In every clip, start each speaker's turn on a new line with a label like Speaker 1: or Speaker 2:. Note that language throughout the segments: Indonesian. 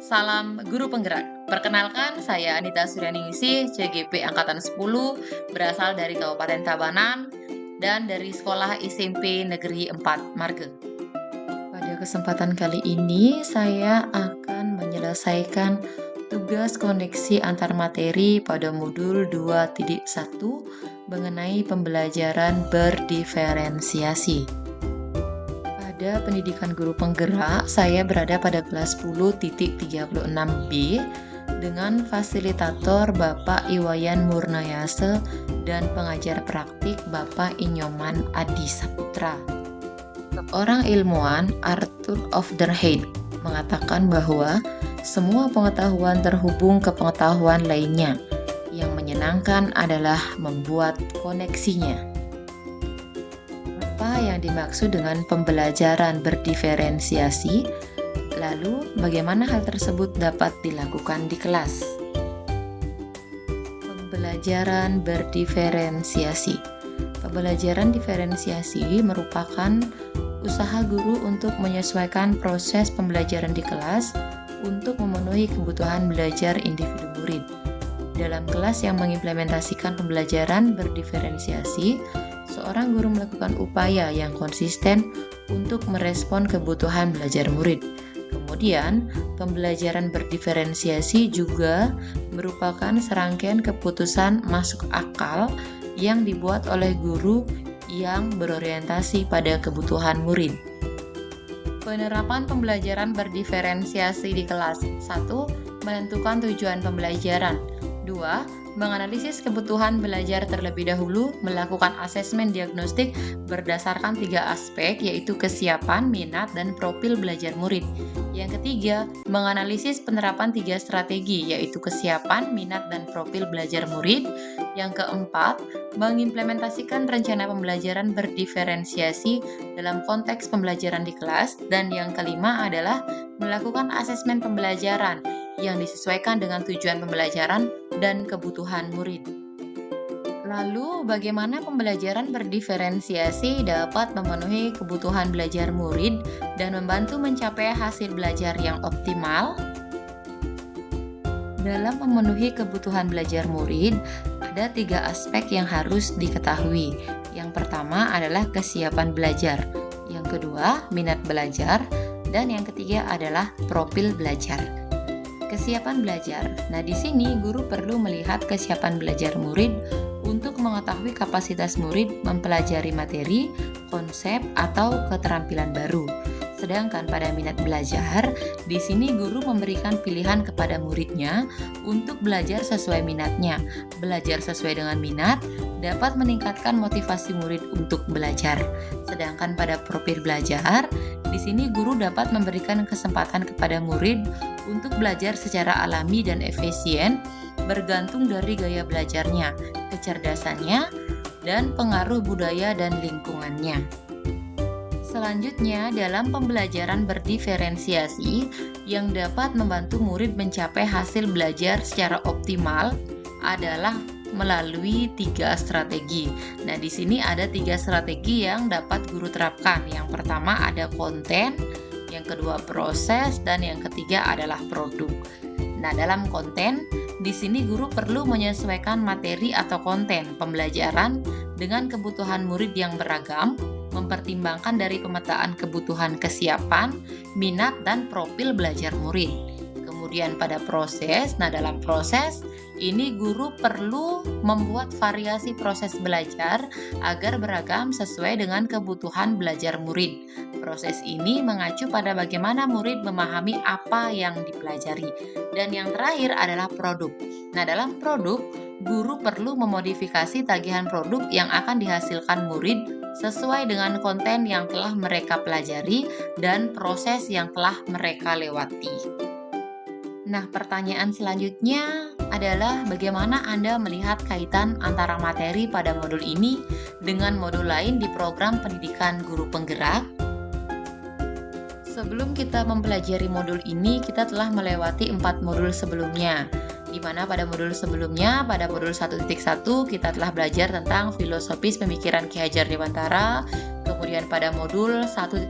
Speaker 1: Salam Guru Penggerak. Perkenalkan, saya Anita Suryani-Ningsih, CGP Angkatan 10, berasal dari Kabupaten Tabanan, dan dari Sekolah SMP Negeri 4 Marge. Pada kesempatan kali ini, saya akan menyelesaikan tugas koneksi antar materi pada modul 2.1 mengenai pembelajaran berdiferensiasi. Pada pendidikan guru penggerak, saya berada pada kelas 10.36B dengan fasilitator Bapak Iwayan Murnayase dan pengajar praktik Bapak Inyoman Adi Saputra. Seorang ilmuwan, Arthur of der Heide, mengatakan bahwa semua pengetahuan terhubung ke pengetahuan lainnya. Yang menyenangkan adalah membuat koneksinya. Apa yang dimaksud dengan pembelajaran berdiferensiasi? Lalu, bagaimana hal tersebut dapat dilakukan di kelas? Pembelajaran berdiferensiasi. Pembelajaran diferensiasi merupakan usaha guru untuk menyesuaikan proses pembelajaran di kelas untuk memenuhi kebutuhan belajar individu murid. Dalam kelas yang mengimplementasikan pembelajaran berdiferensiasi, seorang guru melakukan upaya yang konsisten untuk merespon kebutuhan belajar murid. Kemudian, pembelajaran berdiferensiasi juga merupakan serangkaian keputusan masuk akal yang dibuat oleh guru yang berorientasi pada kebutuhan murid. Penerapan pembelajaran berdiferensiasi di kelas. 1. Menentukan tujuan pembelajaran. 2. Menganalisis kebutuhan belajar terlebih dahulu, melakukan asesmen diagnostik berdasarkan 3 aspek, yaitu kesiapan, minat, dan profil belajar murid. Yang ketiga, menganalisis penerapan 3 strategi, yaitu kesiapan, minat, dan profil belajar murid. Yang keempat, mengimplementasikan rencana pembelajaran berdiferensiasi dalam konteks pembelajaran di kelas. Dan yang kelima adalah melakukan asesmen pembelajaran yang disesuaikan dengan tujuan pembelajaran dan kebutuhan murid. Lalu, bagaimana pembelajaran berdiferensiasi dapat memenuhi kebutuhan belajar murid dan membantu mencapai hasil belajar yang optimal? Dalam memenuhi kebutuhan belajar murid, ada 3 aspek yang harus diketahui. Yang pertama adalah kesiapan belajar, yang kedua minat belajar, dan yang ketiga adalah profil belajar. Kesiapan belajar. Nah, di sini guru perlu melihat kesiapan belajar murid untuk mengetahui kapasitas murid mempelajari materi, konsep, atau keterampilan baru. Sedangkan pada minat belajar, di sini guru memberikan pilihan kepada muridnya untuk belajar sesuai minatnya. Belajar sesuai dengan minat dapat meningkatkan motivasi murid untuk belajar. Sedangkan pada profil belajar, di sini guru dapat memberikan kesempatan kepada murid untuk belajar secara alami dan efisien, bergantung dari gaya belajarnya, kecerdasannya, dan pengaruh budaya dan lingkungannya. Selanjutnya, dalam pembelajaran berdiferensiasi yang dapat membantu murid mencapai hasil belajar secara optimal adalah melalui 3 strategi. Nah, di sini ada 3 strategi yang dapat guru terapkan. Yang pertama ada konten, yang kedua proses, dan yang ketiga adalah produk. Nah, dalam konten, di sini guru perlu menyesuaikan materi atau konten pembelajaran dengan kebutuhan murid yang beragam, mempertimbangkan dari pemetaan kebutuhan kesiapan, minat, dan profil belajar murid. Kemudian pada proses, nah dalam proses ini guru perlu membuat variasi proses belajar agar beragam sesuai dengan kebutuhan belajar murid. Proses ini mengacu pada bagaimana murid memahami apa yang dipelajari. Dan yang terakhir adalah produk. Nah, dalam produk, guru perlu memodifikasi tagihan produk yang akan dihasilkan murid sesuai dengan konten yang telah mereka pelajari dan proses yang telah mereka lewati. Nah, pertanyaan selanjutnya adalah bagaimana Anda melihat kaitan antara materi pada modul ini dengan modul lain di program pendidikan guru penggerak? Sebelum kita mempelajari modul ini, kita telah melewati 4 modul sebelumnya, di mana pada modul sebelumnya, pada modul 1.1, kita telah belajar tentang filosofis pemikiran Ki Hajar Dewantara. Kemudian pada modul 1.2,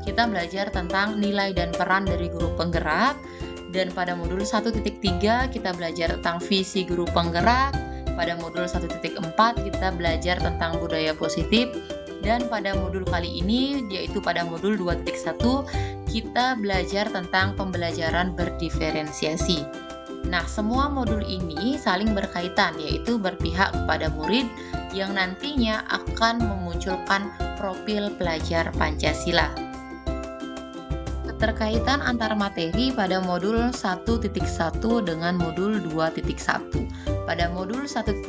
Speaker 1: kita belajar tentang nilai dan peran dari guru penggerak. Dan pada modul 1.3 kita belajar tentang visi guru penggerak. Pada modul 1.4 kita belajar tentang budaya positif. Dan pada modul kali ini, yaitu pada modul 2.1, kita belajar tentang pembelajaran berdiferensiasi. Nah, semua modul ini saling berkaitan, yaitu berpihak kepada murid yang nantinya akan memunculkan profil pelajar Pancasila. Keterkaitan antar materi pada modul 1.1 dengan modul 2.1. Pada modul 1.1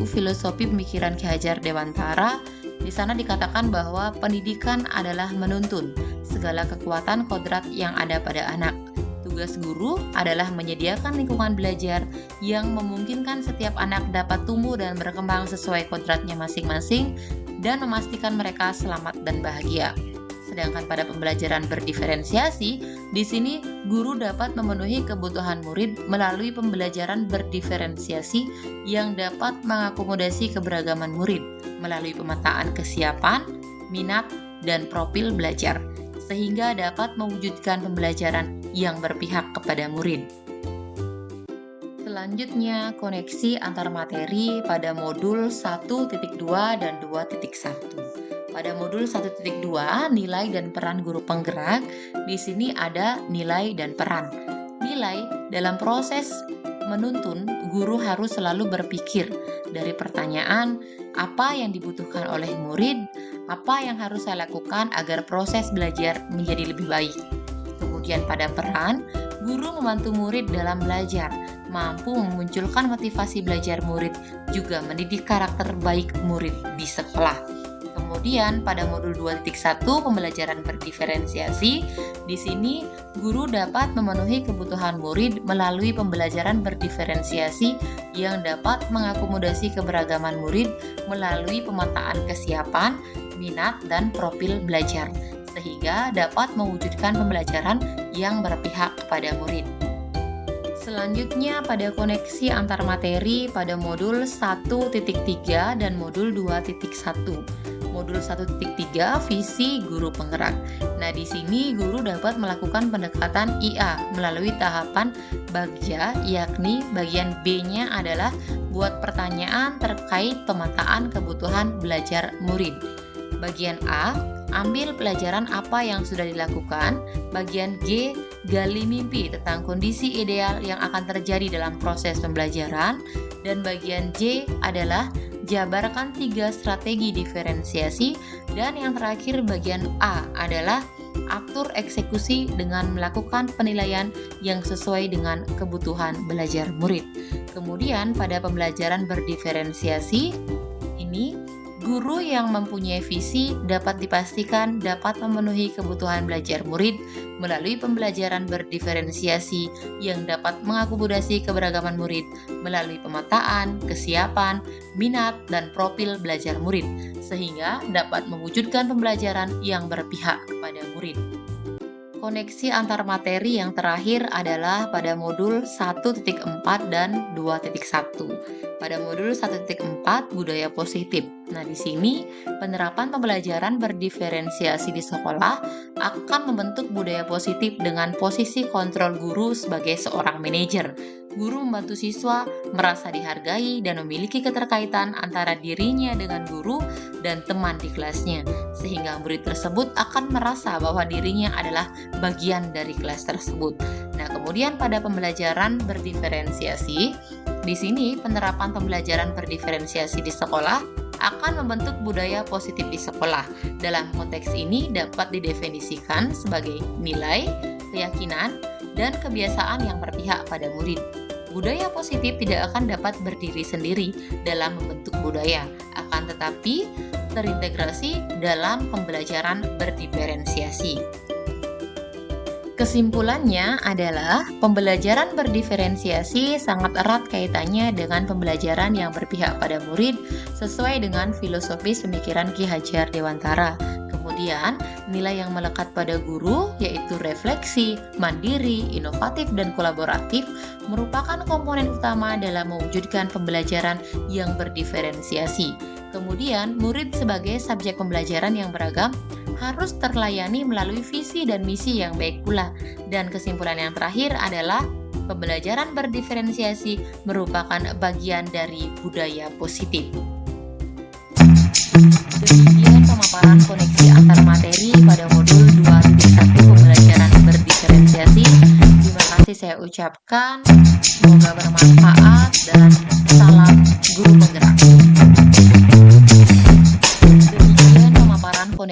Speaker 1: Filosofi Pemikiran Ki Hajar Dewantara, di sana dikatakan bahwa pendidikan adalah menuntun segala kekuatan kodrat yang ada pada anak. Tugas guru adalah menyediakan lingkungan belajar yang memungkinkan setiap anak dapat tumbuh dan berkembang sesuai kodratnya masing-masing dan memastikan mereka selamat dan bahagia. Sedangkan pada pembelajaran berdiferensiasi, di sini guru dapat memenuhi kebutuhan murid melalui pembelajaran berdiferensiasi yang dapat mengakomodasi keberagaman murid melalui pemetaan kesiapan, minat, dan profil belajar, sehingga dapat mewujudkan pembelajaran yang berpihak kepada murid. Selanjutnya, koneksi antar materi pada modul 1.2 dan 2.1. Pada modul 1.2, nilai dan peran guru penggerak, di sini ada nilai dan peran. Nilai dalam proses menuntun, guru harus selalu berpikir dari pertanyaan, apa yang dibutuhkan oleh murid, apa yang harus saya lakukan agar proses belajar menjadi lebih baik. Kemudian pada peran, guru membantu murid dalam belajar, mampu memunculkan motivasi belajar murid, juga mendidik karakter baik murid di sekolah. Kemudian pada modul 2.1 pembelajaran berdiferensiasi, di sini guru dapat memenuhi kebutuhan murid melalui pembelajaran berdiferensiasi yang dapat mengakomodasi keberagaman murid melalui pemetaan kesiapan, minat, dan profil belajar, sehingga dapat mewujudkan pembelajaran yang berpihak kepada murid. Selanjutnya pada koneksi antar materi pada modul 1.3 dan modul 2.1. Modul 1.3 visi guru penggerak. Nah, di sini guru dapat melakukan pendekatan IA melalui tahapan bagja, yakni bagian B-nya adalah buat pertanyaan terkait pemetaan kebutuhan belajar murid. Bagian A, ambil pelajaran apa yang sudah dilakukan. Bagian G, gali mimpi tentang kondisi ideal yang akan terjadi dalam proses pembelajaran. Dan bagian J adalah jabarkan 3 strategi diferensiasi. Dan yang terakhir bagian A adalah atur eksekusi dengan melakukan penilaian yang sesuai dengan kebutuhan belajar murid. Kemudian pada pembelajaran berdiferensiasi ini, guru yang mempunyai visi dapat dipastikan dapat memenuhi kebutuhan belajar murid melalui pembelajaran berdiferensiasi yang dapat mengakomodasi keberagaman murid melalui pemetaan, kesiapan, minat, dan profil belajar murid, sehingga dapat mewujudkan pembelajaran yang berpihak kepada murid. Koneksi antar materi yang terakhir adalah pada modul 1.4 dan 2.1. Pada modul 1.4 budaya positif. Nah, di sini penerapan pembelajaran berdiferensiasi di sekolah akan membentuk budaya positif dengan posisi kontrol guru sebagai seorang manajer. Guru membantu siswa merasa dihargai dan memiliki keterkaitan antara dirinya dengan guru dan teman di kelasnya, sehingga murid tersebut akan merasa bahwa dirinya adalah bagian dari kelas tersebut. Nah, kemudian pada pembelajaran berdiferensiasi, di sini penerapan pembelajaran berdiferensiasi di sekolah akan membentuk budaya positif di sekolah. Dalam konteks ini dapat didefinisikan sebagai nilai, keyakinan, dan kebiasaan yang berpihak pada murid. Budaya positif tidak akan dapat berdiri sendiri dalam membentuk budaya, akan tetapi terintegrasi dalam pembelajaran berdiferensiasi. Kesimpulannya adalah pembelajaran berdiferensiasi sangat erat kaitannya dengan pembelajaran yang berpihak pada murid sesuai dengan filosofis pemikiran Ki Hajar Dewantara. Kemudian, nilai yang melekat pada guru yaitu refleksi, mandiri, inovatif, dan kolaboratif merupakan komponen utama dalam mewujudkan pembelajaran yang berdiferensiasi. Kemudian, murid sebagai subjek pembelajaran yang beragam harus terlayani melalui visi dan misi yang baik pula. Dan kesimpulan yang terakhir adalah pembelajaran berdiferensiasi merupakan bagian dari budaya positif. Demikian pemaparan koneksi antar materi pada modul 2.1 pembelajaran berdiferensiasi. Terima kasih saya ucapkan, semoga bermanfaat.